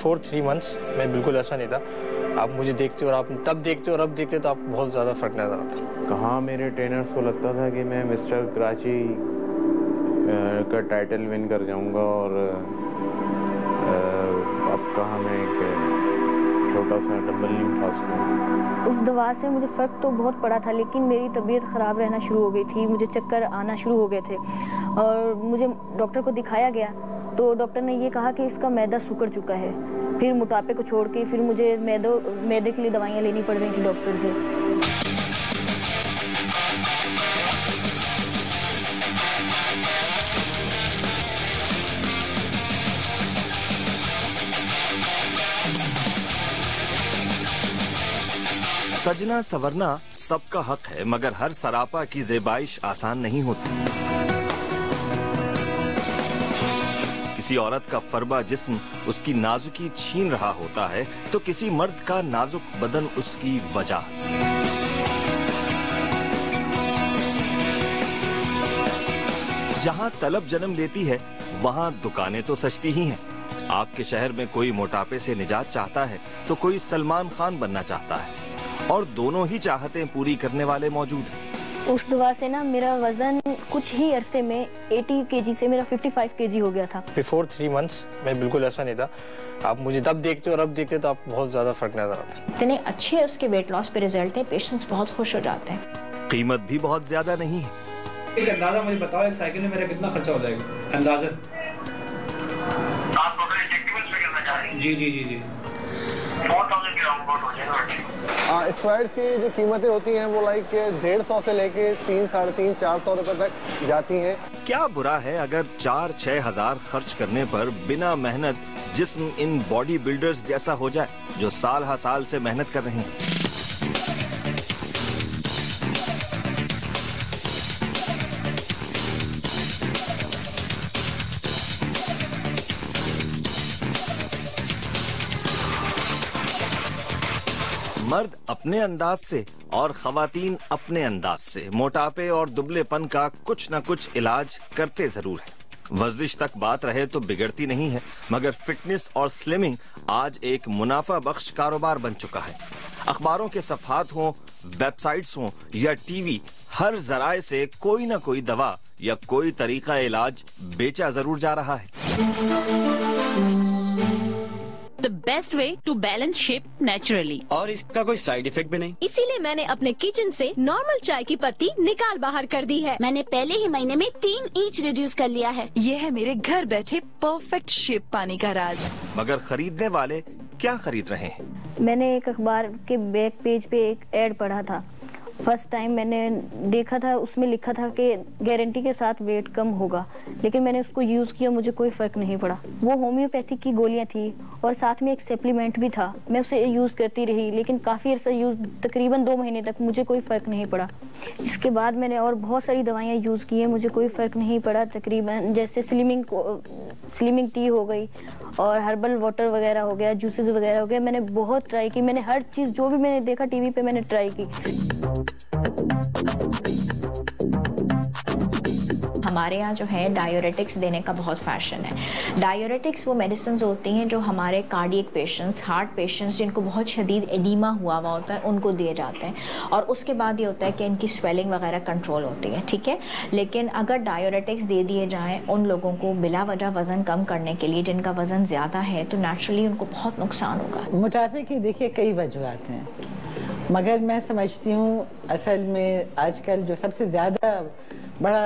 Before 3 months मैं बिल्कुल ऐसा नहीं था। आप मुझे देखते और आप तब देखते और अब देखते तो आप बहुत ज़्यादा फ़र्क नज़र आता। कहाँ मेरे ट्रेनर्स को लगता था कि मैं मिस्टर कराची का टाइटल विन कर जाऊंगा और अब कहाँ मैं एक छोटा सा डंबल नहीं उठा सकूँ। उस दवा से मुझे फ़र्क तो बहुत पड़ा था, लेकिन मेरी तबीयत ख़राब रहना शुरू हो गई थी, मुझे चक्कर आना शुरू हो गए थे और मुझे डॉक्टर को दिखाया गया तो डॉक्टर ने ये कहा कि इसका मैदा सिकुड़ चुका है। फिर मोटापे को छोड़ के फिर मुझे मैदे के लिए दवाइयाँ लेनी पड़ रही थी डॉक्टर से। सजना सवरना सबका हक है, मगर हर सरापा की ज़ेबाइश आसान नहीं होती। किसी औरत का फरबा जिस्म उसकी नाजुकी छीन रहा होता है तो किसी मर्द का नाजुक बदन उसकी वजह। जहां तलब जन्म लेती है वहां दुकानें तो सजती ही हैं। आपके शहर में कोई मोटापे से निजात चाहता है तो कोई सलमान खान बनना चाहता है, और दोनों ही चाहतें पूरी करने वाले मौजूद हैं। उस दवा से ना मेरा वजन कुछ ही अरसे में 80 kg से मेरा 55 kg हो गया था। बिफोर 3 months मैं बिल्कुल ऐसा नहीं था। आप मुझे तब देखते और अब देखते तो आप बहुत ज़्यादा फ़र्क नज़र आता। इतने अच्छे उसके वेट लॉस पे रिजल्ट है, पेशेंट्स बहुत खुश हो जाते हैं। कीमत भी बहुत ज्यादा नहीं है। एक अंदाजा मुझे बताओ, एक साइकिल में मेरा कितना खर्चा हो जाएगा अंदाज़न? आप इंजेक्टेबल्स पे करना चाह रहे हैं? जी जी जी जी 4000 के राउंड हो जाएगा। स्टेरॉइड्स की जो कीमतें होती हैं वो लाइक 150 से लेके 3, 350, 400 रुपए तक जाती हैं। क्या बुरा है अगर 4-6 हजार खर्च करने पर बिना मेहनत जिस्म इन बॉडी बिल्डर्स जैसा हो जाए जो साल हर साल से मेहनत कर रहे हैं। मर्द अपने अंदाज से और खवातीन अपने अंदाज से मोटापे और दुबलेपन का कुछ न कुछ इलाज करते जरूर है। वर्जिश तक बात रहे तो बिगड़ती नहीं है, मगर फिटनेस और स्लिमिंग आज एक मुनाफा बख्श कारोबार बन चुका है। अखबारों के सफहात हों, वेबसाइट्स हों या टीवी, हर जराए से कोई न कोई दवा या कोई तरीका इलाज बेचा जरूर जा रहा है। The best way to balance shape naturally। और इसका कोई साइड इफेक्ट भी नहीं। इसीलिए मैंने अपने किचन से नॉर्मल चाय की पत्ती निकाल बाहर कर दी है। मैंने पहले ही महीने में 3 इंच रिड्यूस कर लिया है। ये है मेरे घर बैठे परफेक्ट शेप पाने का राज। मगर खरीदने वाले क्या खरीद रहे हैं? मैंने एक अखबार के बैक पेज पे एक एड पढ़ा था। फर्स्ट टाइम मैंने देखा था, उसमें लिखा था कि गारंटी के साथ वेट कम होगा, लेकिन मैंने उसको यूज़ किया, मुझे कोई फ़र्क नहीं पड़ा। वो होम्योपैथिक की गोलियां थी और साथ में एक सप्लीमेंट भी था। मैं उसे यूज़ करती रही, लेकिन काफ़ी अर्सा यूज़, तकरीबन 2 महीने तक मुझे कोई फ़र्क नहीं पड़ा। इसके बाद मैंने और बहुत सारी दवाइयाँ यूज़ की हैं, मुझे कोई फ़र्क नहीं पड़ा। तकरीबन जैसे स्लिमिंग टी हो गई और हर्बल वाटर वगैरह हो गया, जूसेस वगैरह हो गया। मैंने बहुत ट्राई की, मैंने हर चीज़ जो भी मैंने देखा टीवी पे मैंने ट्राई की। हमारे यहाँ जो है डायोरेटिक्स देने का बहुत फैशन है। डायोरेटिक्स वो मेडिसिन होती हैं जो हमारे कार्डियक पेशेंट्स, हार्ट पेशेंट्स जिनको बहुत शदीद एडीमा हुआ होता है उनको दिए जाते हैं, और उसके बाद ये होता है कि इनकी स्वेलिंग वगैरह कंट्रोल होती है, ठीक है। लेकिन अगर डायोरेटिक्स दे दिए जाएँ उन लोगों को बिला वजह वज़न कम करने के लिए जिनका वज़न ज़्यादा है, तो नेचुरली उनको बहुत नुकसान होगा। मोटापे की देखिए कई वजूहत हैं, मगर मैं समझती हूँ असल में आजकल जो सबसे ज़्यादा बड़ा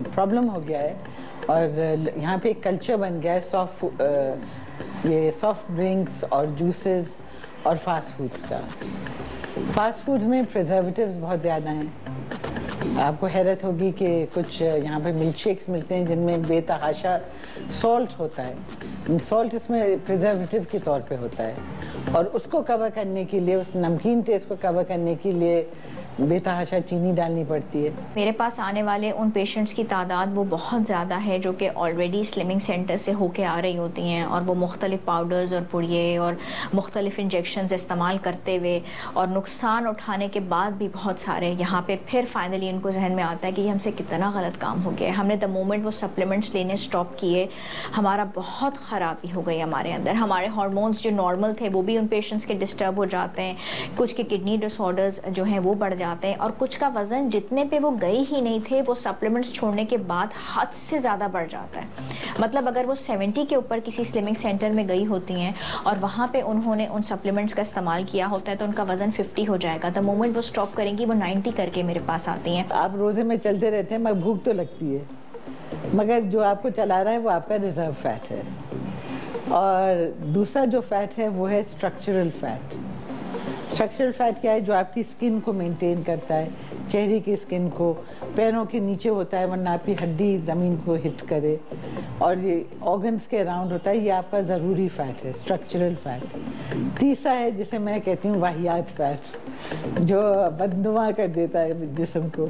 प्रॉब्लम हो गया है और यहाँ पे एक कल्चर बन गया है सॉफ्ट ड्रिंक्स और जूसेस और फास्ट फूड्स का। फास्ट फूड्स में प्रिजर्वेटिव्स बहुत ज़्यादा हैं। आपको हैरत होगी कि कुछ यहाँ पे मिल्क शेक्स मिलते हैं जिनमें बेतहाशा सॉल्ट होता है। सॉल्ट इसमें प्रिजर्वेटिव के तौर पे होता है और उसको कवर करने के लिए, उस नमकीन टेस्ट को कवर करने के लिए बेतहाशा चीनी डालनी पड़ती है। मेरे पास आने वाले उन पेशेंट्स की तादाद वो बहुत ज़्यादा है जो कि ऑलरेडी स्लिमिंग सेंटर से होके आ रही होती हैं और वो मुख्तलिफ पाउडर्स और पुड़िये और मुख्तलिफ इंजेक्शंस इस्तेमाल करते हुए और नुकसान उठाने के बाद भी बहुत सारे यहाँ पे फिर फाइनली इनको जहन में आता है कि हमसे कितना गलत काम हो गया है। हमने द मोमेंट वो सप्लीमेंट्स लेने स्टॉप किए, हमारा बहुत ख़राबी हो गई हमारे अंदर। हमारे हार्मोन्स जो नॉर्मल थे वो भी उन पेशेंट्स के डिस्टर्ब हो जाते हैं, कुछ के किडनी डिसऑर्डर्स जो हैं वो बढ़ जाते हैं, और कुछ का वज़न जितने पे वो गए ही नहीं थे वो सप्लीमेंट्स छोड़ने के बाद हद से ज़्यादा बढ़ जाता है। मतलब अगर वो 70 के ऊपर किसी स्लिमिंग सेंटर में गई होती हैं और वहाँ पे उन्होंने उन सप्लीमेंट्स का इस्तेमाल किया होता है तो उनका वज़न 50 हो जाएगा। द मोमेंट वो स्टॉप करेंगी वो 90 करके मेरे पास आती हैं। आप रोज़े में चलते रहते हैं मगर भूख तो लगती है, मगर जो आपको चला रहा है वो आपका रिजर्व फैट है। और दूसरा जो फैट है वो है स्ट्रक्चरल फैट। स्ट्रक्चरल फैट क्या है? जो आपकी स्किन को मेंटेन करता है, चेहरे की स्किन को, पैरों के नीचे होता है वरना आपकी हड्डी ज़मीन को हिट करे, और ये ऑर्गन्स के अराउंड होता है, ये आपका ज़रूरी फैट है, स्ट्रक्चरल फैट। तीसरा है जिसे मैं कहती हूँ वाहियात फैट, जो बदनुमा कर देता है जिस्म को।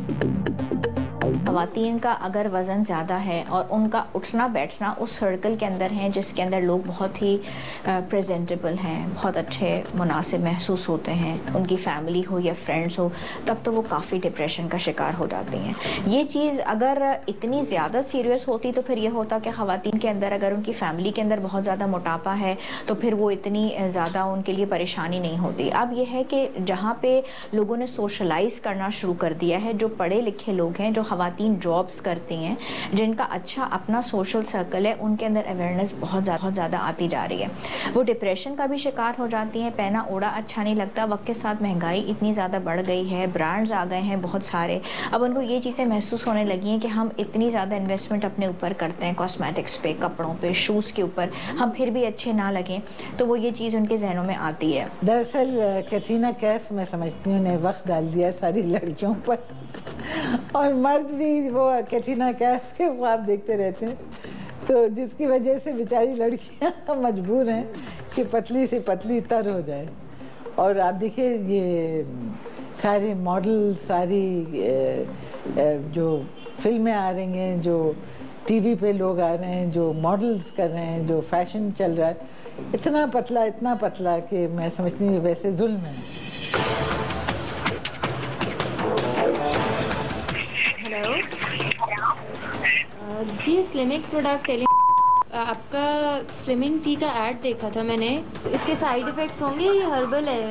ख़वातीन का अगर वज़न ज़्यादा है और उनका उठना बैठना उस सर्कल के अंदर है जिसके अंदर लोग बहुत ही प्रेजेंटेबल हैं, बहुत अच्छे मुनासिब महसूस होते हैं, उनकी फैमिली हो या फ्रेंड्स हो, तब तो वो काफ़ी डिप्रेशन का शिकार हो जाती हैं। ये चीज़ अगर इतनी ज़्यादा सीरियस होती तो फिर ये होता कि ख़वातीन के अंदर अगर उनकी फैमिली के अंदर बहुत ज़्यादा मोटापा है तो फिर वो इतनी ज़्यादा उनके लिए परेशानी नहीं होती। अब ये है कि जहाँ पे लोगों ने सोशलाइज़ करना शुरू कर दिया है, जो पढ़े लिखे लोग हैं, जो ख़वातीन जॉब्स करती हैं, जिनका अच्छा अपना सोशल सर्कल है, उनके अंदर अवेयरनेस बहुत ज़्यादा आती जा रही है। वो डिप्रेशन का भी शिकार हो जाती हैं, पहना ओढ़ा अच्छा नहीं लगता। वक्त के साथ महंगाई इतनी ज़्यादा बढ़ गई है, ब्रांड्स आ गए हैं बहुत सारे, अब उनको ये चीज़ें महसूस होने लगी हैं कि हम इतनी ज़्यादा इन्वेस्टमेंट अपने ऊपर करते हैं, कॉस्मेटिक्स पे, कपड़ों पे, शूज़ के ऊपर, हम फिर भी अच्छे ना लगें, तो वो ये चीज़ उनके जहनों में आती है। दरअसल कैटरीना कैफ मैं समझती हूँ ने वक्त डाल दिया सारी लड़कियों पर, और मर्द भी वो कैटरीना कैफ के ख्वाब देखते रहते हैं, तो जिसकी वजह से बेचारी लड़कियां मजबूर हैं कि पतली से पतली तर हो जाए। और आप देखिए ये सारे मॉडल, सारी जो फिल्में आ रही हैं, जो टीवी पे लोग आ रहे हैं, जो मॉडल्स कर रहे हैं, जो फैशन चल रहा है, इतना पतला कि मैं समझती हूँ वैसे जुल्म है। जी स्लिमिंग प्रोडक्ट आपका स्लिमिंग टी का ऐड देखा था मैंने, इसके साइड इफेक्ट्स होंगे? ये हर्बल है।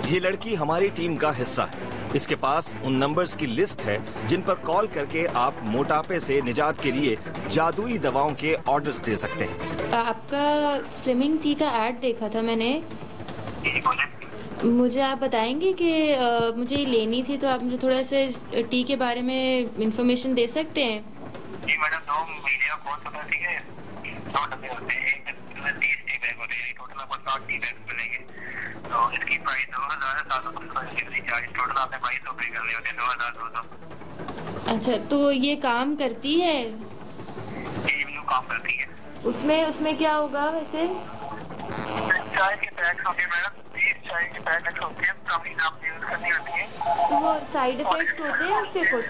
ये लड़की हमारी टीम का हिस्सा है। इसके पास उन नंबर्स की लिस्ट है जिन पर कॉल करके आप मोटापे से निजात के लिए जादुई दवाओं के ऑर्डर्स दे सकते हैं। आपका स्लिमिंग टी का ऐड देखा था मैंने, मुझे आप बताएंगे कि मुझे लेनी थी, तो आप मुझे थोड़ा सा टी के बारे में इंफॉर्मेशन दे सकते हैं? जी मैडम, 2 मीडिया कोर्स होता है, ठीक है, 2 डब्बे होते हैं, एक में 30 टी बैग होते हैं, टोटल आपको 60 टी बैग मिलेंगे। तो इसकी प्राइस 2700 डिलीवरी चार्ज, टोटल आपने 2200 पे करने होते हैं, 2200। अच्छा, तो ये काम करती है? जी बिल्कुल काम करती है। उसमें क्या होगा वैसे? चाय के पैक्स होते हैं मैडम, 20 चाय के पैकेट होते हैं, काफी आपको यूज करनी होती है। तो वो साइड इफेक्ट्स होते हैं उसके कुछ?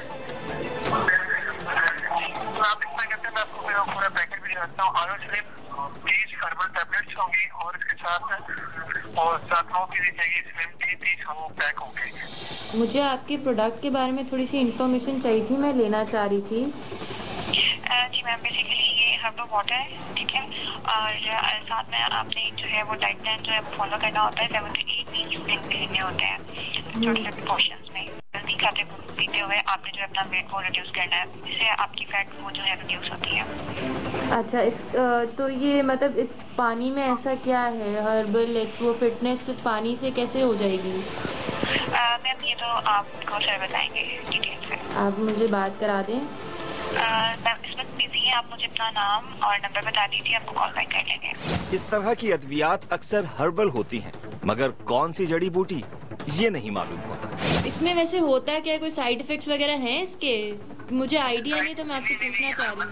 तो आप इतना कहते हैं, मैं आपको पूरा पैकेट भी दे सकता हूँ। आरो स्लिम 30 हर्बल टैबलेट्स होंगी और इसके साथ और साथ की चाहिए स्लिम टी 30 वो पैक होंगे। मुझे आपके प्रोडक्ट के बारे में थोड़ी सी इन्फॉर्मेशन चाहिए थी, मैं लेना चाह रही थी। जी मैम, बेसिकली ये हर्बल वाटर है, ठीक है, और साथ में आपने जो है वो डाइट प्लान जो है फॉलो करना होता है। 7 to 8 मील्स दिन पे लेने होते हैं छोटे छोटे पोर्शंस में। जल्दी खाते पीते हुए आपने जो अपना वेट को रिड्यूस करना है, जिससे आपकी फैट वो जो है रिड्यूस होती है। अच्छा, तो ये मतलब इस पानी में ऐसा क्या है हर्बल वो फिटनेस सिर्फ पानी से कैसे हो जाएगी? मैम ये तो आपको सर बताएंगे डिटेल से। आप मुझे बात करा दें। मैम इस वक्त बिजी हैं, आप मुझे अपना नाम और नंबर बता दीजिए, आपको कॉल बैक कर लेंगे। इस तरह की अद्वियात अक्सर हर्बल होती हैं, मगर कौन सी जड़ी बूटी ये नहीं मालूम होता। इसमें वैसे होता है क्या, कोई साइड इफेक्ट्स वगैरह हैं इसके? मुझे आइडिया नहीं, तो मैं आपसे पूछना चाह रही हूँ।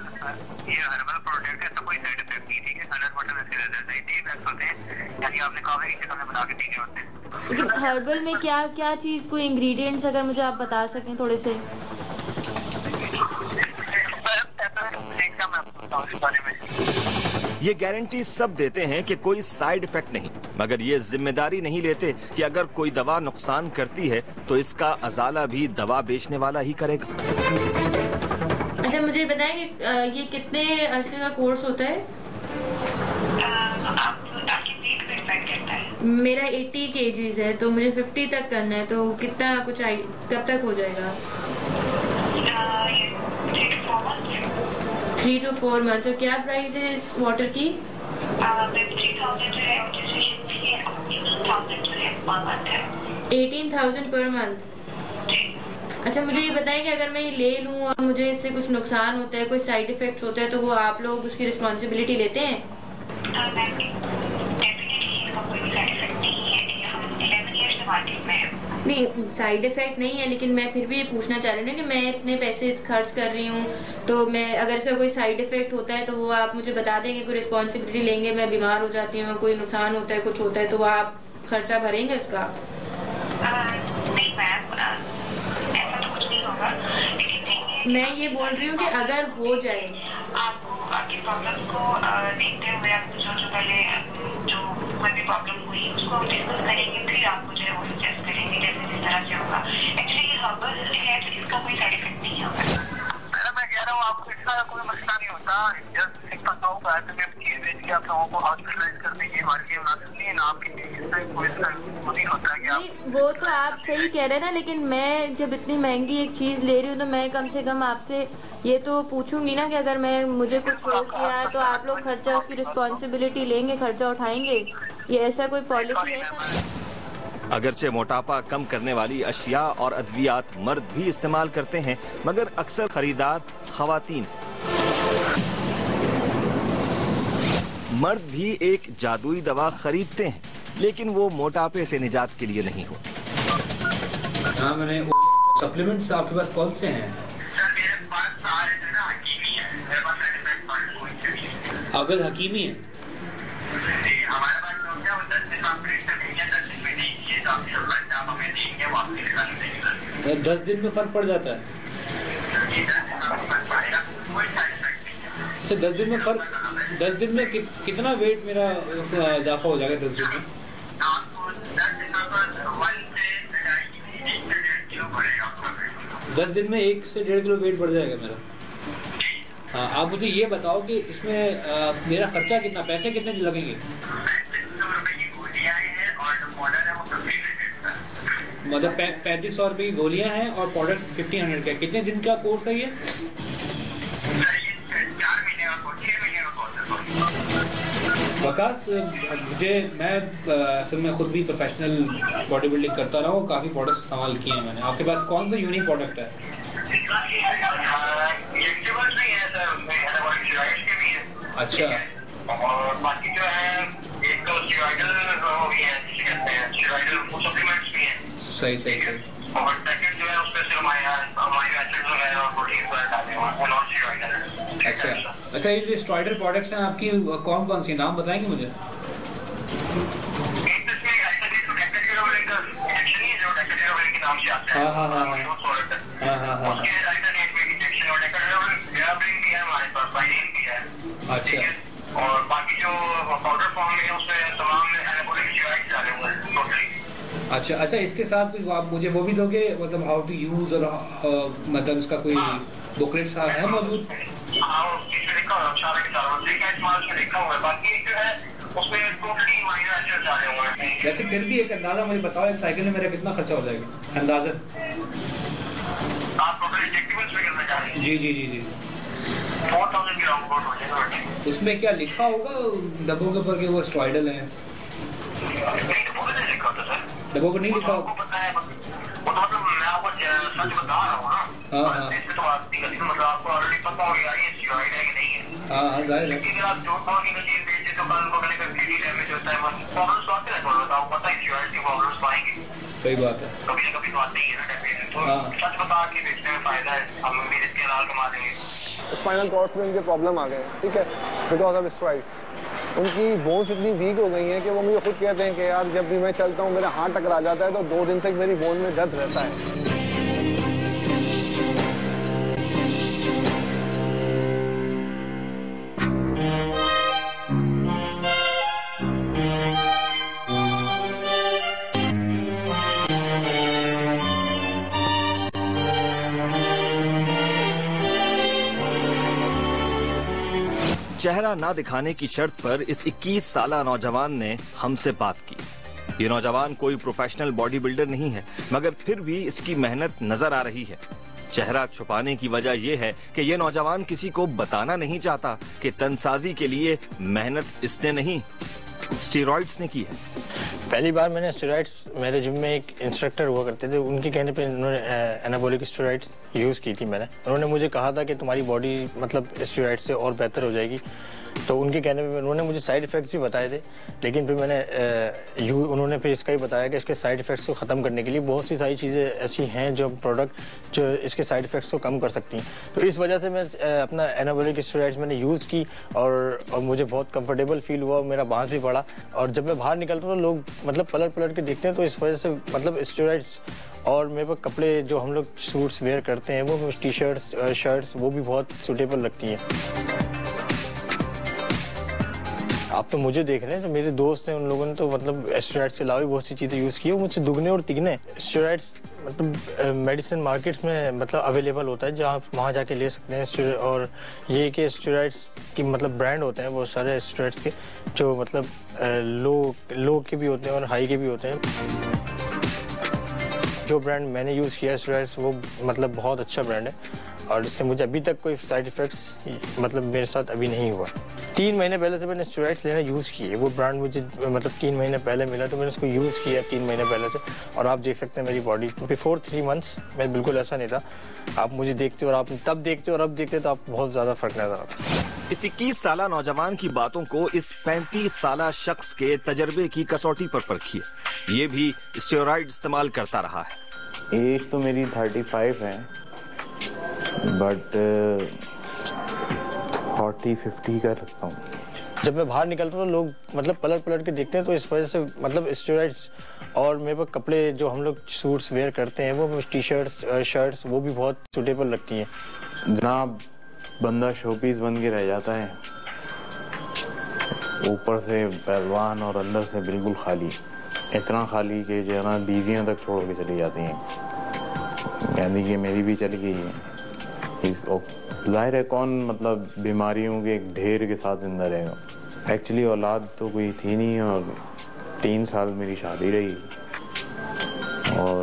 ये हर्बल प्रोडक्ट है, तो कोई साइड इफेक्ट नहीं, ठीक है, 100% इसके रिजल्ट टी बैग्स होते हैं, यानी आपने कहा कि हमने बना के पीने होते हैं। लेकिन हर्बल में क्या चीज़, कोई इंग्रेडिएंट्स अगर मुझे आप बता सकें थोड़े से। ये गारंटी सब देते हैं कि कोई साइड इफेक्ट नहीं, मगर ये जिम्मेदारी नहीं लेते कि अगर कोई दवा नुकसान करती है तो इसका अजाला भी दवा बेचने वाला ही करेगा। अच्छा मुझे बताएं कि ये कितने अरसे का कोर्स होता है? आपकी वेट पे डिपेंड करता है। मेरा 80 kgs है तो मुझे 50 तक करना है, तो कितना कुछ कब तक हो जाएगा? 3 to 4 months। तो क्या प्राइस है इस वाटर की? 30,000 जो है 18,000 पर मंथ। अच्छा मुझे ये बताएं कि अगर मैं ये ले लूँ और मुझे इससे कुछ नुकसान होता है, कोई साइड इफेक्ट्स होते हैं, तो वो आप लोग उसकी रिस्पॉन्सिबिलिटी लेते हैं? नहीं साइड इफेक्ट नहीं है, लेकिन मैं फिर भी ये पूछना चाह रही हूँ ना कि मैं इतने पैसे खर्च कर रही हूँ, तो मैं अगर इसका कोई साइड इफेक्ट होता है तो वो आप मुझे बता देंगे, कोई रिस्पॉन्सिबिलिटी लेंगे, मैं बीमार हो जाती हूँ, कोई नुकसान होता है, कुछ होता है, तो वो आप खर्चा भरेंगे उसका? नहीं मैम, ऐसा तो कुछ नहीं होगा, लेकिन मैं ये बोल रही हूँ कि अगर हो जाए, आपको आपकी प्रॉब्लम को देखते हुए आपको जो पहले जो कोई भी प्रॉब्लम हुई उसको हम डिस्कस करेंगे, फिर आपको जो है वो सजेस्ट करेंगे जैसे जिस तरह से होगा। एक्चुअली ये हर्बल है तो इसका कोई साइड इफेक्ट नहीं होगा। मैं कह रहा हूँ आपको इसका कोई मसला नहीं होता, जस्ट सिंपल तो होगा तो मैं चीज बेच के आप लोगों को हॉस्पिटलाइज कर देंगे, हमारे लिए मुनासिब नहीं है ना आपके लिए, कोई नहीं होता कि आप वो तो आप सही कह रहे हैं ना, लेकिन मैं जब इतनी महंगी एक चीज ले रही हूँ तो मैं कम से कम आपसे ये तो पूछूंगी ना कि अगर मैं मुझे कुछ हो गया तो आप लोग खर्चा उसकी रिस्पॉन्सिबिलिटी लेंगे, खर्चा उठाएंगे, ये ऐसा कोई पॉलिसी है? अगरचे मोटापा कम करने वाली अशिया और अद्वियात मर्द भी इस्तेमाल करते हैं, मगर अक्सर खरीदार खवातीन। मर्द भी एक जादुई दवा खरीदते हैं, लेकिन वो मोटापे से निजात के लिए नहीं होती। हाँ मैंने सप्लीमेंट्स आपके पास कौन से हैं? अगल हकीमी है। तो 10 दिन में फर्क पड़ जाता है? अच्छा 10 दिन में कितना वेट मेरा इजाफा हो जाएगा 10 दिन में? 10 दिन में 1 से 1.5 किलो वेट बढ़ जाएगा मेरा। हाँ आप मुझे ये बताओ कि इसमें मेरा खर्चा कितना, पैसे कितने लगेंगे? मतलब 3500 रुपये की गोलियां हैं और प्रोडक्ट 1500 का। कितने दिन का कोर्स है ये? वकास मैं असल में खुद भी प्रोफेशनल बॉडी बिल्डिंग करता रहा हूँ, काफ़ी प्रोडक्ट्स इस्तेमाल किए हैं मैंने। आपके पास कौन सा यूनिक प्रोडक्ट है? अच्छा और बाकी जो है एक तो स्टेरॉइडल वो भी है, जिसे कहते हैं स्टेरॉइडल सप्लीमेंट्स भी हैं। सही और सेकंड जो है उसमें सिर्फ अमाइनो एसिड जो है और प्रोटीन वगैरह डाले हुए हैं, नॉन स्टेरॉइडल। अच्छा ये जो स्टेरॉइडल प्रोडक्ट्स हैं आपकी कौन कौन सी, नाम बताएंगे मुझे? एक तो इसमें डेक्साटेरोवेरिक इंजेक्शन है जो डेक्साटेरोवेरिक के नाम से आता है। हाँ उसके अल्टरनेट में इंजेक्शन और डेक्साटेरोवेरिक ग्राब्रिन भी है हमारे पास, बाइडेन भी है। अच्छा और बाकी जो पाउडर फॉर्म में है उसमें तमाम एनाबॉलिक स्टेरॉइड्स डाले हुए हैं टोटली। अच्छा इसके साथ कुछ आप मुझे वो भी दोगे, मतलब हाउ टू यूज और मतलब इसका कोई बुकलेट सा है मौजूद? हाँ इसमें लिखा हुआ है, सारा के सारा का इस्तेमाल उसमें लिखा हुआ है। बाकी जो है उसमें टोटली अमाइनो एसिड डाले हुए हैं। वैसे फिर भी एक अंदाजा मुझे बताओ, एक साइकिल में मेरा कितना खर्चा हो जाएगा अंदाजन? आप टोटल इंजेक्टिबल्स में करना चाह रहे हैं? जी 4000 के राउंड हो जाएगा। उसमें क्या लिखा होगा डब्बों के ऊपर कि वो स्टेरॉइडल हैं? डब्बों पर नहीं लिखा होगा? पता है वो तो मतलब मैं आपको सच बता रहा हूँ ना। हाँ इसमें तो आपकी गलती, मतलब आपको ऑलरेडी पता हो गया ये स्टेरॉइड है कि नहीं है। हाँ जाहिर है। लेकिन आप झूठ बोल के चीज बेचते तो कल को कहीं कभी डैमेज होता है, प्रॉब्लम्स आते हैं। थोड़ा बताओ, पता है स्टेरॉइड की प्रॉब्लम्स आएंगे, सही बात है, कभी ना कभी तो आते ही है ना डेफिनेटली। तो सच बता के बेचने में फायदा है, हम मेरे के लाल कमा देंगे। स्पाइनल कॉर्ड में इनके प्रॉब्लम आ गए, ठीक है, बिकॉज ऑफ स्टेरॉइड्स। उनकी बोन्स इतनी वीक हो गई हैं कि वो मुझे खुद कहते हैं कि यार जब भी मैं चलता हूँ मेरा हाथ टकरा जाता है तो 2 दिन तक मेरी बोन में दर्द रहता है। चेहरा ना दिखाने की शर्त पर इस 21 साला नौजवान ने हमसे बात की। ये नौजवान कोई प्रोफेशनल बॉडी बिल्डर नहीं है, मगर फिर भी इसकी मेहनत नजर आ रही है। चेहरा छुपाने की वजह यह है कि ये नौजवान किसी को बताना नहीं चाहता कि तनसाजी के लिए मेहनत इसने नहीं, स्टेरॉइड्स ने की है। पहली बार मैंने स्टेरॉइड्स, मेरे जिम में एक इंस्ट्रक्टर हुआ करते थे, उनके कहने पे उन्होंने एनाबॉलिक स्टेरॉइड्स यूज़ की थी मैंने। उन्होंने मुझे कहा था कि तुम्हारी बॉडी मतलब स्टेरॉइड से और बेहतर हो जाएगी। तो उनके कहने पे उन्होंने मुझे साइड इफ़ेक्ट्स भी बताए थे, लेकिन फिर मैंने उन्होंने फिर इसका ही बताया कि इसके साइड इफ़ेक्ट्स को ख़त्म करने के लिए बहुत सी सारी चीज़ें ऐसी हैं जो प्रोडक्ट जो इसके साइड इफ़ेक्ट्स को कम कर सकती हैं। तो इस वजह से मैं अपना एनाबॉलिक स्टेरॉइड्स मैंने यूज़ की और मुझे बहुत कंफर्टेबल फील हुआ, मेरा बांस भी पड़ा। और जब मैं बाहर निकलता हूँ तो लोग मतलब पलट के देखते हैं, तो इस वजह से मतलब स्टेरॉइड्स और मेरे पास कपड़े जो हम लोग सूट्स वेयर करते हैं, वो टी शर्ट्स शर्ट्स वो भी बहुत सूटेबल लगती हैं। आप तो मुझे देख रहे हैं, तो मेरे दोस्त हैं उन लोगों ने तो मतलब स्टेरॉइड्स के अलावा भी बहुत सी चीज़ें यूज़ की है, मुझसे दुगने और तिगने। स्टेरॉइड्स मतलब मेडिसिन मार्केट्स में मतलब अवेलेबल होता है, जहाँ वहाँ जाके ले सकते हैं। और ये कि स्टेरॉइड्स की मतलब ब्रांड होते हैं बहुत सारे स्टेरॉइड्स के, जो मतलब लो के भी होते हैं और हाई के भी होते हैं। जो ब्रांड मैंने यूज़ किया स्टेरॉइड्स वो मतलब बहुत अच्छा ब्रांड है और इससे मुझे अभी तक कोई साइड इफ़ेक्ट्स मतलब मेरे साथ अभी नहीं हुआ। 3 महीने पहले से मैंने स्टेरॉइड्स लेना यूज़ किए, वो ब्रांड मुझे मतलब 3 महीने पहले मिला, तो मैंने उसको यूज़ किया 3 महीने पहले से। और आप देख सकते हैं मेरी बॉडी बिफोर 3 मंथ्स मैं बिल्कुल ऐसा नहीं था। आप मुझे देखते और आप तब देखते और अब देखते तो आप बहुत ज़्यादा फ़र्क नजर आता। इस 21 साला नौजवान की बातों को इस 35 साला शख्स के तजर्बे की कसौटी पर परखिए। ये भी स्टेरॉइड इस्तेमाल करता रहा है। एज तो मेरी 35 है, बट 40-50 का रखता हूँ। जब मैं बाहर निकलता हूँ तो लोग मतलब पलट के देखते हैं, तो इस वजह से मतलब स्टेरॉइड्स और मेरे पास कपड़े जो हम लोग सूट्स वेयर करते हैं, वो टी शर्ट्स शर्ट्स वो भी बहुत सूटेबल लगती हैं। जनाब, बंदा शोपीस बन के रह जाता है, ऊपर से पहलवान और अंदर से बिल्कुल खाली। इतना खाली कि जो है ना बीवियाँ तक छोड़ के चली जाती हैं, यानी कि मेरी भी चली गई है। जाहिर है कौन मतलब बीमारियों के एक ढेर के साथ जिंदा रहेगा। एक्चुअली औलाद तो कोई थी नहीं और 3 साल मेरी शादी रही और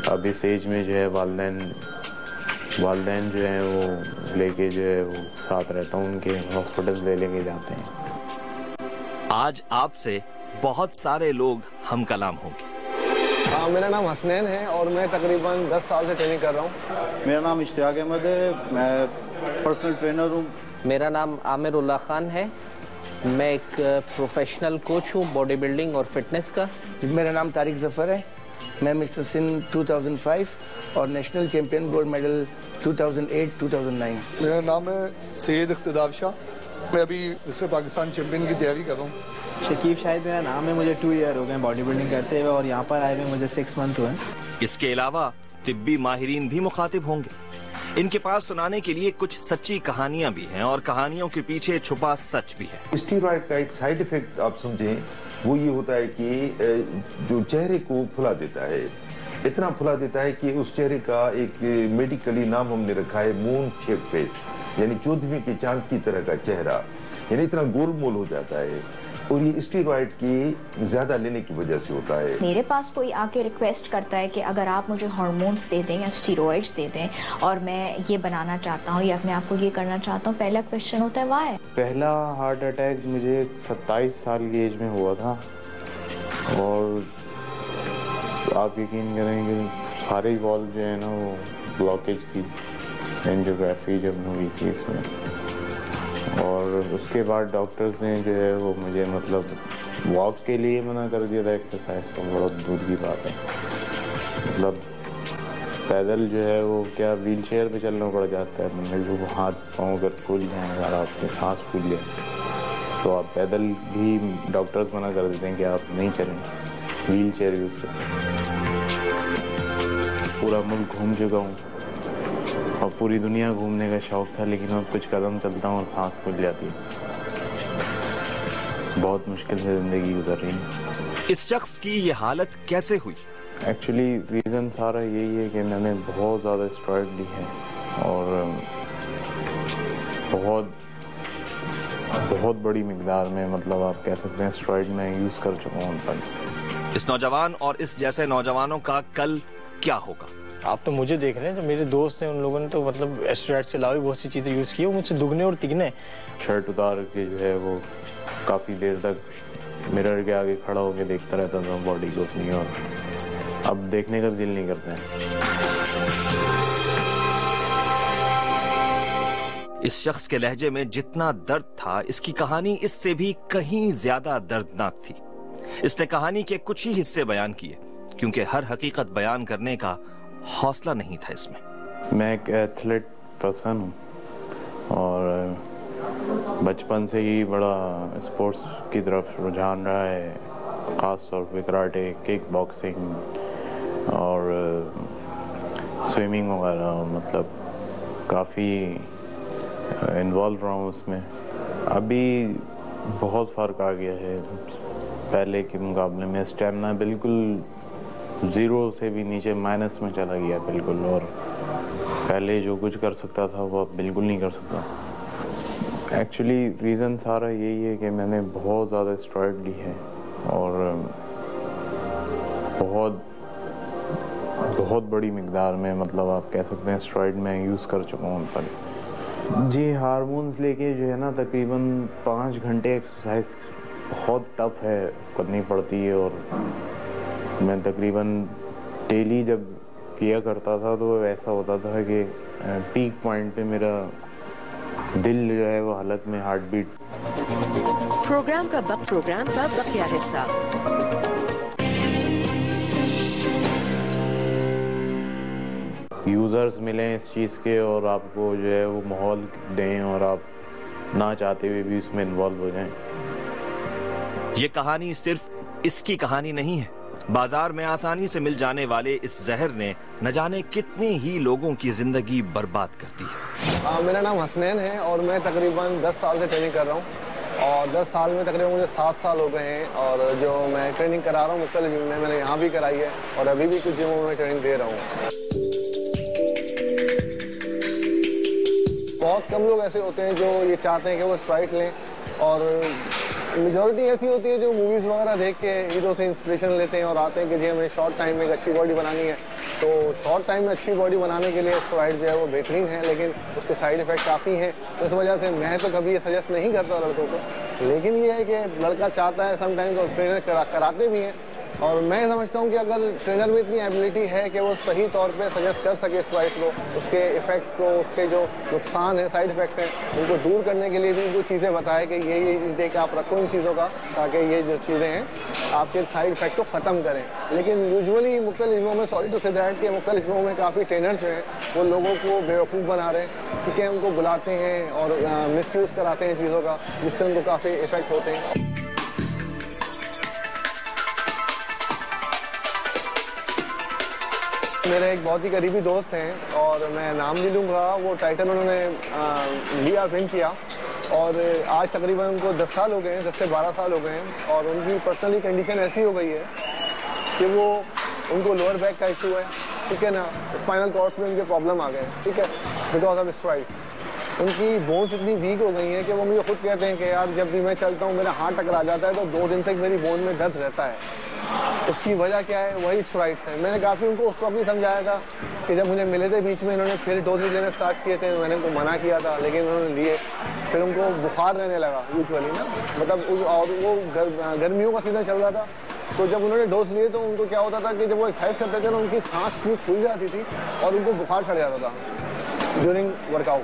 अब इस एज में जो है वालिदैन जो है वो लेके जो है वो साथ रहता हूँ, उनके हॉस्पिटल लेके जाते हैं। आज आपसे बहुत सारे लोग हम कलाम होंगे। मेरा नाम हसनैन है और मैं तकरीबन 10 साल से ट्रेनिंग कर रहा हूँ। मेरा नाम इश्तियाक अहमद है, मैं पर्सनल ट्रेनर हूँ। मेरा नाम आमिर उल्लाह खान है, मैं एक प्रोफेशनल कोच हूँ बॉडी बिल्डिंग और फिटनेस का। मेरा नाम तारिक जफर है, मैं मिस्टर सिंध 2005 और नेशनल चैम्पियन गोल्ड मेडल 2008-2009। मेरा नाम है सैयद इख्तिदार शाह, मैं अभी मिस्टर पाकिस्तान चैम्पियन की तैयारी कर रहा हूँ। शकीब शाहिद मेरा नाम है, मुझे 2 ईयर हो गए बॉडी बिल्डिंग करते हुए और यहाँ पर आए हुए मुझे 6 मंथ हुए। इसके अलावा तिब्बी माहिरीन भी मुखातिब होंगे। इनके पास सुनाने के लिए कुछ सच्ची कहानियां भी हैं और कहानियों के पीछे छुपा सच भी है। स्टेरॉइड का एक साइड इफेक्ट आप समझें, वो ये होता है कि जो चेहरे को फुला देता है, इतना फुला देता है कि उस चेहरे का एक मेडिकली नाम हमने रखा है मून शेप फेस, यानी 14वीं के चांद की तरह का चेहरा, यानी इतना गोलमोल हो जाता है और ये स्टेरॉइड की ज्यादा लेने की वजह से होता है। मेरे पास कोई आके रिक्वेस्ट करता है कि अगर आप मुझे हार्मोन्स दे दें या स्टेरॉइड्स दे दें और मैं ये बनाना चाहता हूँ या अपने आप को ये करना चाहता हूँ, पहला क्वेश्चन होता है व्हाई। पहला हार्ट अटैक मुझे 27 साल की एज में हुआ था और आप यकीन करेंगे सारे वॉल जो है ना वो ब्लॉकेज थी, एंजियोग्राफी जब हुई थी इसमें। और उसके बाद डॉक्टर्स ने जो है वो मुझे मतलब वॉक के लिए मना कर दिया था, एक्सरसाइज तो बहुत दूर की बात है। मतलब पैदल जो है वो क्या व्हील चेयर पे चलना पड़ जाता है, मतलब वो हाथ पाँव अगर फूल जाए, अगर आपके सांस फूल जाए तो आप पैदल भी डॉक्टर्स मना कर देते हैं कि आप नहीं चलें, व्हील चेयर यूज़ करें। पूरा मुल्क घूम चुका हूँ और पूरी दुनिया घूमने का शौक था, लेकिन अब कुछ कदम चलता हूँ और सांस फूल जाती है। बहुत मुश्किल से जिंदगी गुजर रही है। इस शख्स की ये हालत कैसे हुई? एक्चुअली रीज़न सारा यही है कि मैंने बहुत ज़्यादा स्टेरॉइड ली है और बहुत बहुत बड़ी मिकदार में, मतलब आप कह सकते हैं स्टेरॉइड मैं यूज़ कर चुका हूँ उन पर। इस नौजवान और इस जैसे नौजवानों का कल क्या होगा? आप तो मुझे देख रहे हैं, जो मेरे दोस्त हैं उन लोगों ने तो मतलब स्टेरॉइड्स के अलावा भी बहुत सी चीज़ें यूज़ की, मुझसे दुगने और तिगने। शर्ट उतार के जो है वो काफ़ी देर तक मिरर के आगे खड़ा होकर देखता रहता था बॉडी को अपनी, और अब देखने का दिल नहीं करता है। इस शख्स के लहजे में जितना दर्द था, इसकी कहानी इससे भी कहीं ज्यादा दर्दनाक थी। इसने कहानी के कुछ ही हिस्से बयान किए, क्योंकि हर हकीकत बयान करने का हौसला नहीं था इसमें। मैं एक एथलीट पर्सन हूँ और बचपन से ही बड़ा स्पोर्ट्स की तरफ रुझान रहा है, ख़ास तौर पे कराटे, किक बॉक्सिंग और स्विमिंग वगैरह, मतलब काफ़ी इन्वॉल्व रहा हूँ उसमें। अभी बहुत फ़र्क आ गया है पहले के मुकाबले में। स्टेमिना बिल्कुल ज़ीरो से भी नीचे माइनस में चला गया बिल्कुल, और पहले जो कुछ कर सकता था वो अब बिल्कुल नहीं कर सकता। एक्चुअली रीज़न सारा यही है कि मैंने बहुत ज़्यादा स्टेरॉइड ली है और बहुत बड़ी मिकदार में, मतलब आप कह सकते हैं स्टेरॉइड मैं यूज़ कर चुका हूँ उन पर। जी, हार्मोन्स लेके जो है ना तकरीबन 5 घंटे एक्सरसाइज बहुत टफ है, करनी पड़ती है, और मैं तकरीबन डेली जब किया करता था तो ऐसा होता था कि पीक पॉइंट पे मेरा दिल जो है वो हालत में हार्ट बीट। प्रोग्राम का बकिया हिस्सा। यूज़र्स मिलें इस चीज़ के और आपको जो है वो माहौल दें और आप ना चाहते हुए भी उसमें इन्वॉल्व हो जाएं। ये कहानी सिर्फ इसकी कहानी नहीं है। बाजार में आसानी से मिल जाने वाले इस जहर ने न जाने कितने ही लोगों की जिंदगी बर्बाद कर दी है। मेरा नाम हसनैन है और मैं तकरीबन 10 साल से ट्रेनिंग कर रहा हूँ और 10 साल में तकरीबन मुझे 7 साल हो गए हैं। और जो मैं ट्रेनिंग करा रहा हूँ मुख्तलिफ जिम में, मैंने यहाँ भी कराई है और अभी भी कुछ जिमों में ट्रेनिंग दे रहा हूँ। बहुत कम लोग ऐसे होते हैं जो ये चाहते हैं कि वो स्टेरॉइड लें, और मेजॉरिटी ऐसी होती है जो मूवीज़ वगैरह देख के हीरो से इंस्पिरेशन लेते हैं और आते हैं कि जी हमें शॉर्ट टाइम में एक अच्छी बॉडी बनानी है। तो शॉर्ट टाइम में अच्छी बॉडी बनाने के लिए स्टेरॉइड जो है वो बेहतरीन है, लेकिन उसके साइड इफ़ेक्ट काफ़ी हैं। तो इस वजह से मैं तो कभी ये सजेस्ट नहीं करता लड़कों को, लेकिन ये है कि लड़का चाहता है समटाइम्स, और ट्रेनर कराते भी हैं। और मैं समझता हूँ कि अगर ट्रेनर में इतनी एबिलिटी है कि वो सही तौर पे सजेस्ट कर सके स्टेरॉइड को, उसके इफ़ेक्ट्स को, उसके जो नुकसान है, साइड इफ़ेक्ट्स हैं, उनको दूर करने के लिए भी उनको चीज़ें बताए कि ये इंटेक आप रखो इन चीज़ों का, ताकि ये जो चीज़ें हैं आपके साइड इफ़ेक्ट को ख़त्म करें। लेकिन यूजुअली मुख्तलिफ जिमों में, सॉरी टू से दैट, कि मुख्तलिफ जिमों में काफ़ी ट्रेनर्स हैं वो लोगों को बेवकूफ़ बना रहे हैं, ठीक है, उनको बुलाते हैं और मिसयूज़ कराते हैं चीज़ों का, जिससे उनको काफ़ी इफ़ेक्ट होते हैं। मेरे एक बहुत ही करीबी दोस्त हैं और मैं नाम नहीं लूँगा, वो टाइटल उन्होंने लिया, विन किया, और आज तकरीबन उनको 10 साल हो गए हैं, 10 से 12 साल हो गए हैं। और उनकी पर्सनली कंडीशन ऐसी हो गई है कि वो उनको लोअर बैक का इशू है, ठीक है ना, स्पाइनल कॉर्ड में उनके प्रॉब्लम आ गए, ठीक है, बिकॉज ऑफ स्टेरॉइड। उनकी बोन्स इतनी वीक हो गई हैं कि वो मुझे खुद कहते हैं कि यार जब भी मैं चलता हूँ मेरा हाथ टकरा जाता है तो 2 दिन तक मेरी बोन में दर्द रहता है। उसकी वजह क्या है? वही स्टेरॉइड्स है। मैंने काफ़ी उनको उस वक्त भी समझाया था कि जब मुझे मिले थे बीच में, इन्होंने फिर डोजेज लेना स्टार्ट किए थे, मैंने उनको मना किया था, लेकिन उन्होंने लिए। फिर उनको बुखार रहने लगा यूजुअली ना, मतलब और वो गर्मियों का सीज़न चल रहा था, तो जब उन्होंने डोज लिए तो उनको क्या होता था कि जब वो एक्सरसाइज करते थे ना उनकी सांस पूरी खुल जाती थी और उनको बुखार चढ़ जाता था ड्यूरिंग वर्कआउट,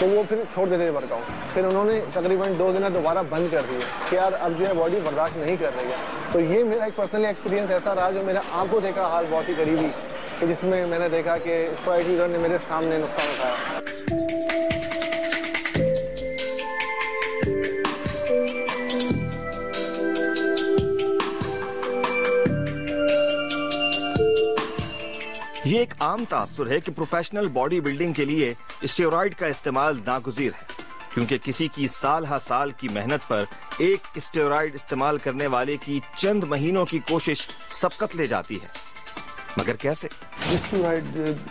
तो वो फिर छोड़ देते थे वर्कआउट। फिर उन्होंने तकरीबन 2 दिन दोबारा बंद कर दिए कि यार अब जो है बॉडी बर्दाश्त नहीं कर रही है। तो ये मेरा एक पर्सनली एक्सपीरियंस ऐसा रहा जो मेरा आंखों देखा हाल बहुत ही करीबी, कि जिसमें मैंने देखा कि स्टेरॉइड यूजर ने मेरे सामने नुकसान उठाया। ये एक आम तासुर है कि प्रोफेशनल बॉडी बिल्डिंग के लिए स्टेरॉइड का इस्तेमाल नागुज़ीर है, क्योंकि किसी की साल हा साल की मेहनत पर एक स्टेरॉइड इस्तेमाल करने वाले की चंद महीनों की कोशिश सबकत ले जाती है। मगर कैसे? स्टेरॉइड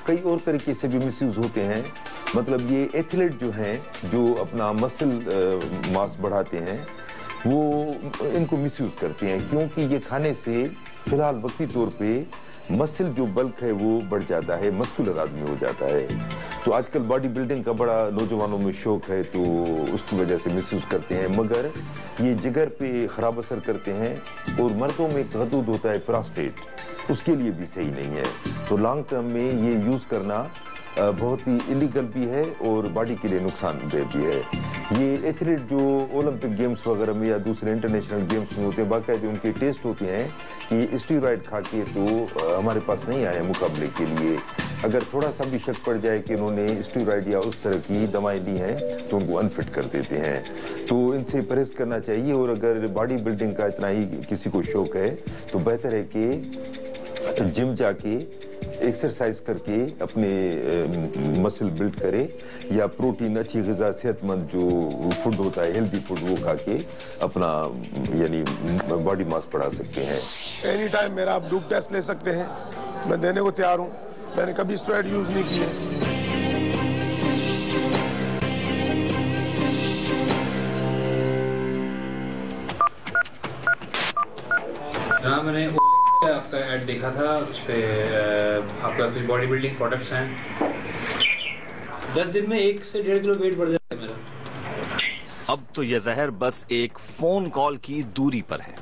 कई और तरीके से भी मिसयूज होते हैं। मतलब ये एथलीट जो हैं, जो अपना मसल मास बढ़ाते हैं, वो इनको मिसयूज करते हैं, क्योंकि ये खाने से फिलहाल वक्ती तौर पे मसल जो बल्क है वो बढ़ जाता है, मस्कुलर आदमी हो जाता है। तो आजकल बॉडी बिल्डिंग का बड़ा नौजवानों में शौक है, तो उसकी वजह से मिसयूज करते हैं, मगर ये जिगर पे खराब असर करते हैं। और मर्दों में एक हदूद होता है प्रोस्टेट, उसके लिए भी सही नहीं है। तो लॉन्ग टर्म में ये यूज़ करना बहुत ही इलीगल भी है और बॉडी के लिए नुकसानदेह भी है। ये एथलीट जो ओलंपिक गेम्स वगैरह में या दूसरे इंटरनेशनल गेम्स में होते हैं, बाकायदे उनके टेस्ट होते हैं कि स्टेरॉइड खा के तो हमारे पास नहीं आए मुकाबले के लिए। अगर थोड़ा सा भी शक पड़ जाए कि उन्होंने स्टेरॉइड या उस तरह की दवाएं ली हैं तो उनको अनफिट कर देते हैं। तो इनसे परहेज करना चाहिए। और अगर बॉडी बिल्डिंग का इतना ही किसी को शौक है तो बेहतर है कि जिम जाके एक्सरसाइज करके अपने मसल बिल्ड करे, या प्रोटीन, अच्छी ग़िज़ा, सेहतमंद जो फूड होता है, हेल्दी फूड, वो खा के अपना यानी बॉडी मास बढ़ा सकते हैं। एनी टाइम मेरा आप डूप टेस्ट ले सकते हैं, मैं देने को तैयार हूँ। मैंने कभी स्टेरॉइड यूज़ नहीं किए। हाँ, मैंने आपका ऐड देखा था, उस पे आपका कुछ बॉडी बिल्डिंग प्रोडक्ट्स हैं। 10 दिन में 1 से 1.5 किलो वेट बढ़ जाता है मेरा। अब तो यह जहर बस एक फोन कॉल की दूरी पर है।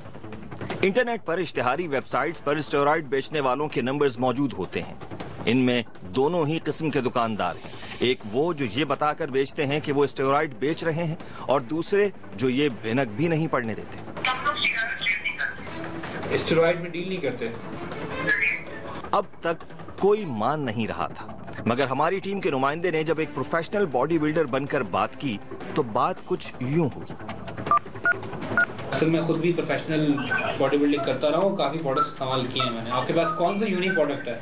इंटरनेट पर इश्तिहारी वेबसाइट्स पर स्टेरॉइड बेचने वालों के नंबर्स मौजूद होते हैं। इनमें दोनों ही किस्म के दुकानदार हैं। एक वो जो ये बताकर बेचते हैं कि वो स्टेरॉइड बेच रहे हैं, और दूसरे जो ये भनक भी नहीं पड़ने देते। स्टेरॉइड में डील नहीं करते। अब तक कोई मान नहीं रहा था, मगर हमारी टीम के नुमाइंदे ने जब एक प्रोफेशनल बॉडी बिल्डर बनकर बात की तो बात कुछ यूं हुई। असल में खुद भी प्रोफेशनल बॉडी बिल्डिंग करता रहा हूँ, काफी प्रोडक्ट्स इस्तेमाल किए हैं मैंने। आपके पास कौन सा यूनिक प्रोडक्ट है?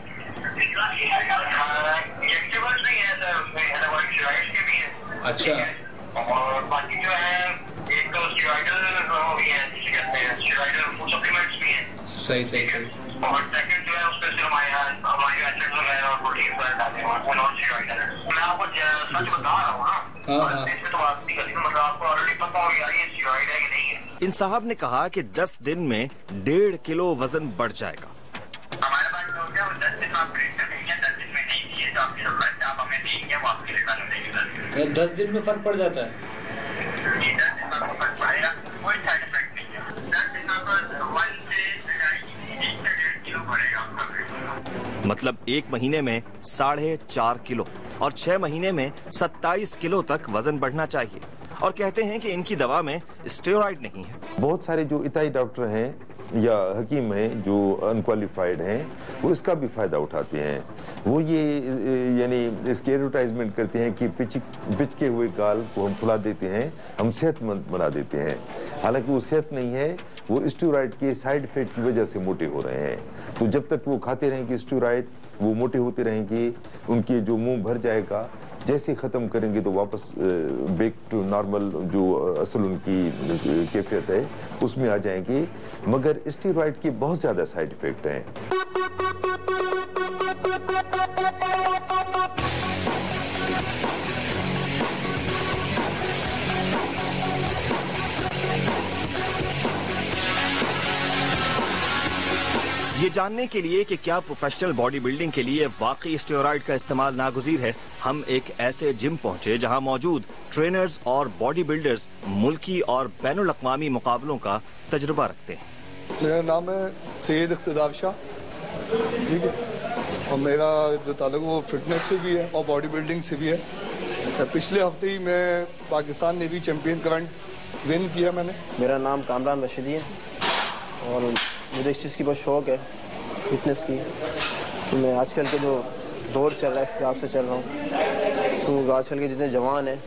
अच्छा, और बाकी जो है एक तो स्टेरॉइडल हो गया है, जिसे कहते हैं स्टेरॉइडल फूड सप्लीमेंट्स भी हैं। सही। और सेकंड जो है उसमें सिर्फ हमारे एसिड्स वगैरह और प्रोटीन वगैरह डालते हैं, वो नॉन स्टेरॉइडल है। मैं आपको सच बता रहा हूँ ना, हाँ। इसमें तो बात नहीं करती, मतलब आपको ऑलरेडी पता हो यार ये स्टेरॉइड है कि नहीं है। इन साहब ने कहा कि 10 दिन में 1.5 किलो वजन बढ़ जाएगा। हमारे पास जो है वो 10 दिन आप ट्रेन करेंगे, 10 दिन में नहीं किए तो आपकी सप्लाई आप हमें देंगे, वो आपके लिए कर देंगे। 10 दिन में फर्क पड़ जाता है? 10 दिन में फर्क पड़ेगा, कोई साइड इफेक्ट नहीं है। 10 दिन में 1 से 1.5 किलो बढ़ेगा आपका। मतलब 1 महीने में 4.5 किलो और 6 महीने में 27 किलो तक वजन बढ़ना चाहिए। और कहते हैं कि इनकी दवा में स्टेरॉइड नहीं है। बहुत सारे जो इताई डॉक्टर हैं या हकीम हैं जो अनक्वालिफाइड हैं, वो इसका भी फ़ायदा उठाते हैं। वो ये यानी इसकी एडवर्टाइजमेंट करते हैं कि पिचके हुए गाल को हम फुला देते हैं, हम सेहतमंद बना देते हैं। हालांकि वो सेहत नहीं है, वो स्टेरॉइड के साइड इफेक्ट की वजह से मोटे हो रहे हैं। तो जब तक वो खाते रहेंगे स्टेरॉइड, वो मोटे होते रहेंगे, उनके जो मुंह भर जाएगा। जैसे ख़त्म करेंगे तो वापस बैक टू नॉर्मल जो असल उनकी कैफियत है उसमें आ जाएंगे। मगर स्टेरॉइड के बहुत ज़्यादा साइड इफ़ेक्ट हैं। ये जानने के लिए कि क्या प्रोफेशनल बॉडी बिल्डिंग के लिए वाकई स्टेरॉइड का इस्तेमाल नागुज़ीर है, हम एक ऐसे जिम पहुंचे जहां मौजूद ट्रेनर्स और बॉडी बिल्डर्स मुल्की और बैनुल अक़वामी मुकाबलों का तजुर्बा रखते हैं। मेरा नाम है सैयद इख्तिदार शाह, ठीक है, और मेरा जो ताल्लुक वो फिटनेस से भी है और बॉडी बिल्डिंग से भी है। पिछले हफ्ते ही मैं Pakistan navy champion current win किया मैंने। मेरा नाम कामरान रशीदी है और मुझे इस चीज़ की बहुत शौक़ है, फिटनेस की। तो मैं आजकल के जो दौर चल रहा है इस हिसाब से चल रहा हूँ। तो आजकल के जितने जवान हैं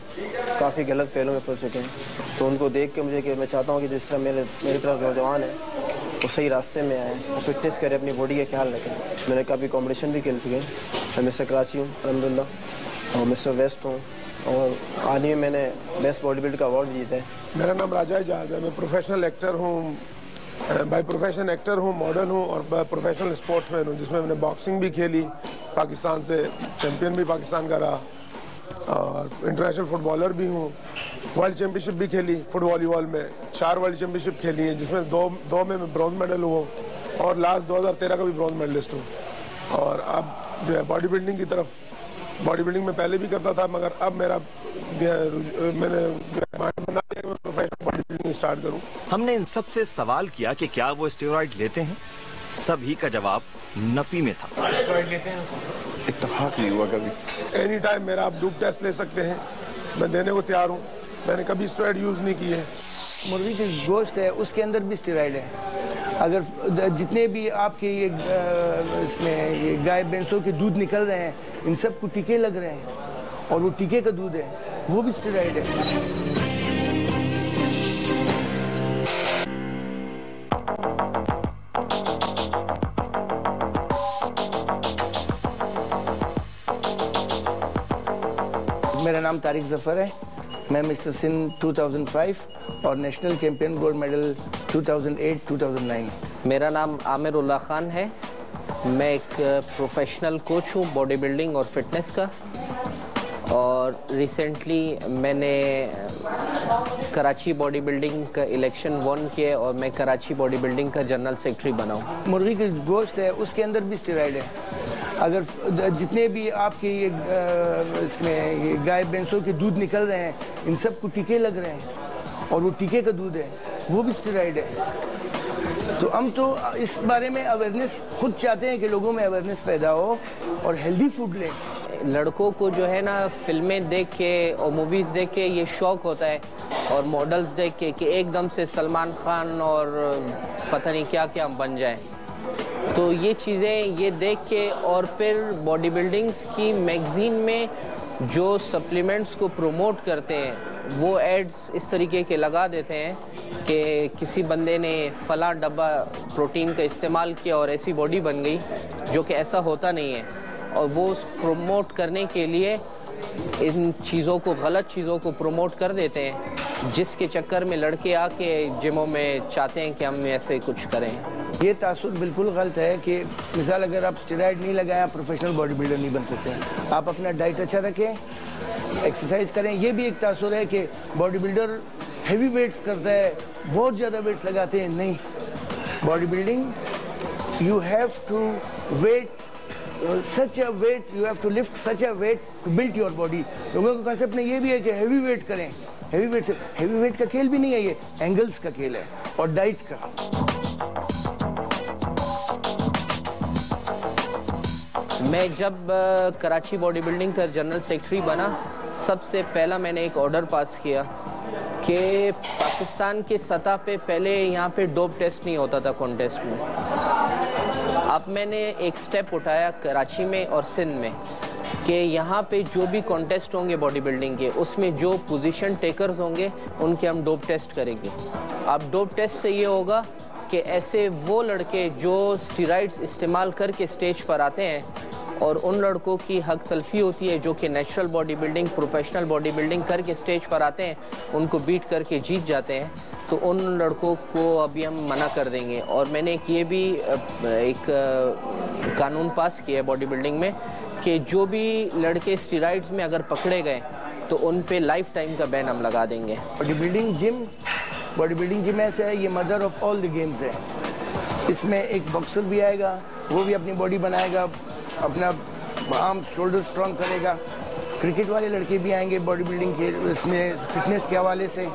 काफ़ी गलत पहलों में पड़ चुके हैं, तो उनको देख के मुझे कि मैं चाहता हूँ कि जिस तरह मेरी तरफ नौजवान है वो सही रास्ते में आए और फिटनेस करें, अपनी बॉडी का ख्याल रखें। मैंने काफ़ी कॉम्पिटिशन भी खेल चुके हैं। मैं मिस्टर कराची हूँ अलहमदुलिल्लाह, और मिस्टर वेस्ट हूँ, और हाल ही में मैंने बेस्ट बॉडी बिल्ड का अवार्ड जीता है। मेरा नाम राजा एजाज है, मैं प्रोफेशनल एक्टर हूँ, बाय प्रोफेशन एक्टर हूँ, मॉडल हूँ और प्रोफेशनल स्पोर्ट्समैन हूँ, जिसमें मैंने बॉक्सिंग भी खेली, पाकिस्तान से चैंपियन भी पाकिस्तान का रहा और इंटरनेशनल फुटबॉलर भी हूँ। वर्ल्ड चैंपियनशिप भी खेली फुट वॉलीबॉल में, 4 वर्ल्ड चैंपियनशिप खेली हैं, जिसमें दो में मैं ब्रॉन्ज मेडल हूँ और लास्ट 2013 का भी ब्रॉन्ज मेडलिस्ट हूँ। और अब जो है बॉडी बिल्डिंग की तरफ, बॉडी बिल्डिंग में पहले भी करता था, मगर अब मैंने बना दिया कि मैं प्रोफेशनल बॉडी बिल्डिंग स्टार्ट करूँ। हमने इन सब से सवाल किया कि क्या वो स्टेरॉइड लेते हैं। सभी का जवाब नफी में था। स्टेरॉइड लेते हैं? इत्तेफाक नहीं हुआ कभी। एनी टाइम मेरा आप डोप टेस्ट ले सकते हैं, मैं देने को तैयार हूँ। मैंने कभी स्टेरॉइड यूज नहीं की है। मुर्गी की गोश्त है उसके अंदर भी स्टेरॉइड है। अगर जितने भी आपके ये इसमें ये गाय भैंसों के दूध निकल रहे हैं, इन सब को टीके लग रहे हैं और वो टीके का दूध है, वो भी स्टेरॉइड है। मेरा नाम तारिक जफर है, मैं मिस्टर सिंध 2005 और नेशनल चैंपियन गोल्ड मेडल 2008-2009। मेरा नाम आमिर उल्लाह खान है, मैं एक प्रोफेशनल कोच हूँ बॉडी बिल्डिंग और फिटनेस का, और रिसेंटली मैंने कराची बॉडी बिल्डिंग का इलेक्शन वन किया और मैं कराची बॉडी बिल्डिंग का जनरल सेक्रेटरी बना हूँ। मुर्गी की गोश्त है उसके अंदर भी स्टेरॉइड है। अगर जितने भी आपके ये इसमें ये गाय भैंसों के दूध निकल रहे हैं, इन सब को टीके लग रहे हैं और वो टीके का दूध है, वो भी स्टेरॉइड है। तो हम तो इस बारे में अवेयरनेस खुद चाहते हैं कि लोगों में अवेयरनेस पैदा हो और हेल्दी फूड लें। लड़कों को जो है ना फिल्में देख के और मूवीज़ देख के ये शौक होता है और मॉडल्स देख के कि एकदम से सलमान खान और पता नहीं क्या क्या बन जाए। तो ये चीज़ें ये देख के और फिर बॉडी बिल्डिंग्स की मैगज़ीन में जो सप्लीमेंट्स को प्रमोट करते हैं वो एड्स इस तरीके के लगा देते हैं कि किसी बंदे ने फला डब्बा प्रोटीन का इस्तेमाल किया और ऐसी बॉडी बन गई, जो कि ऐसा होता नहीं है। और वो प्रमोट करने के लिए इन चीज़ों को, गलत चीज़ों को प्रमोट कर देते हैं, जिसके चक्कर में लड़के आके जिमों में चाहते हैं कि हम ऐसे कुछ करें। ये तासुर बिल्कुल गलत है कि मिसाल अगर आप स्टेरॉइड नहीं लगाएं आप प्रोफेशनल बॉडी बिल्डर नहीं बन सकते हैं। आप अपना डाइट अच्छा रखें, एक्सरसाइज करें। ये भी एक तासुर है कि बॉडी बिल्डर हैवी वेट्स करता है, बहुत ज़्यादा वेट्स लगाते हैं। नहीं, body building you have to weight such a weight, you have to lift such a weight to build your body। लोगों का कंसेप्ट में ये भी है कि हैवी वेट करें। हैवी वेट का खेल भी नहीं है, ये एंगल्स का खेल है और डाइट का। मैं जब कराची बॉडी बिल्डिंग का जनरल सेक्रेटरी बना, सबसे पहला मैंने एक ऑर्डर पास किया कि पाकिस्तान के सतह पे पहले यहाँ पे डोप टेस्ट नहीं होता था कॉन्टेस्ट में। अब मैंने एक स्टेप उठाया कराची में और सिंध में कि यहाँ पे जो भी कॉन्टेस्ट होंगे बॉडी बिल्डिंग के, उसमें जो पोजीशन टेकर्स होंगे उनके हम डोप टेस्ट करेंगे। अब डोप टेस्ट से ये होगा कि ऐसे वो लड़के जो स्टेरॉइड्स इस्तेमाल करके स्टेज पर आते हैं और उन लड़कों की हक तलफी होती है जो कि natural body building, professional body building करके स्टेज पर आते हैं, उनको बीट करके जीत जाते हैं, तो उन लड़कों को अभी हम मना कर देंगे। और मैंने ये भी एक कानून पास किया है बॉडी बिल्डिंग में कि जो भी लड़के स्टेरॉइड्स में अगर पकड़े गए तो उन पे लाइफ टाइम का बैन हम लगा देंगे। बॉडी बिल्डिंग जिम ऐसे है, ये mother of all the games है। इसमें एक बॉक्सर भी आएगा, वो भी अपनी बॉडी बनाएगा, अपना आर्म शोल्डर स्ट्रॉन्ग करेगा। क्रिकेट वाले लड़के भी आएंगे बॉडी बिल्डिंग के इसमें फिटनेस के हवाले से।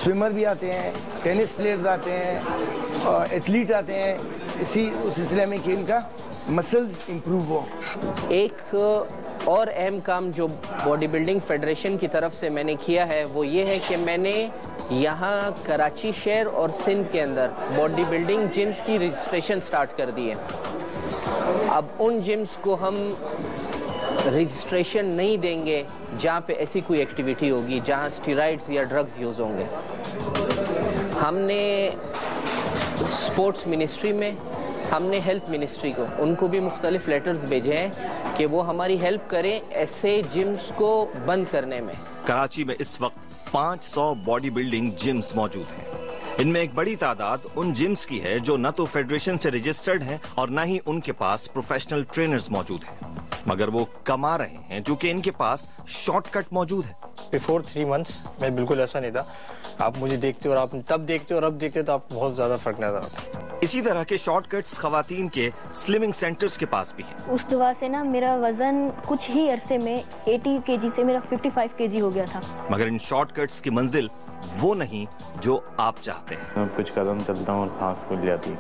स्विमर भी आते हैं, टेनिस प्लेयर्स आते हैं और एथलीट आते हैं, इसी उस सिलसिले में कि इनका मसल्स इम्प्रूव हो। एक और अहम काम जो बॉडी बिल्डिंग फेडरेशन की तरफ से मैंने किया है वो ये है कि मैंने यहाँ कराची शहर और सिंध के अंदर बॉडी बिल्डिंग जिम्स की रजिस्ट्रेशन स्टार्ट कर दी है। अब उन जिम्स को हम रजिस्ट्रेशन नहीं देंगे जहाँ पे ऐसी कोई एक्टिविटी होगी जहाँ स्टेरॉइड्स या ड्रग्स यूज़ होंगे। हमने स्पोर्ट्स मिनिस्ट्री में, हमने हेल्थ मिनिस्ट्री को, उनको भी मुख्तलिफ लेटर्स भेजे हैं कि वो हमारी हेल्प करें ऐसे जिम्स को बंद करने में। कराची में इस वक्त 500 बॉडी बिल्डिंग जिम्स मौजूद हैं। इनमें एक बड़ी तादाद उन जिम्स की है जो न तो फेडरेशन से रजिस्टर्ड हैं और न ही उनके पास प्रोफेशनल ट्रेनर्स मौजूद हैं, मगर वो कमा रहे हैं क्योंकि इनके पास शॉर्टकट मौजूद है। बिफोर 3 मंथ्स मैं बिल्कुल ऐसा नहीं था। आप मुझे देखते और आप तब देखते और अब देखते तो आपको बहुत ज्यादा फर्क नजर आता है। इसी तरह के शॉर्टकट्स खवातीन के स्लिमिंग सेंटर्स के पास भी हैं। उस दवा से ना मेरा वजन कुछ ही अरसे में 80 केजी से मेरा 55 केजी हो गया था। मगर इन शॉर्टकट्स की मंजिल वो नहीं जो आप चाहते हैं। मैं कुछ कदम चलता हूँ और सांस फूल जाती है।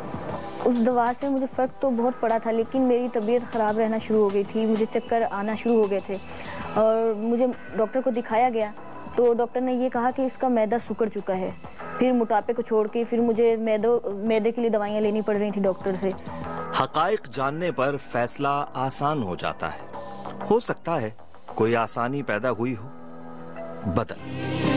उस दवा से मुझे फ़र्क तो बहुत पड़ा था, लेकिन मेरी तबीयत ख़राब रहना शुरू हो गई थी, मुझे चक्कर आना शुरू हो गए थे और मुझे डॉक्टर को दिखाया गया तो डॉक्टर ने ये कहा कि इसका मैदा सिकुड़ चुका है। फिर मोटापे को छोड़ के फिर मुझे मैदे के लिए दवाइयाँ लेनी पड़ रही थी डॉक्टर से। हकाइक जानने पर फैसला आसान हो जाता है। हो सकता है कोई आसानी पैदा हुई हो। बदल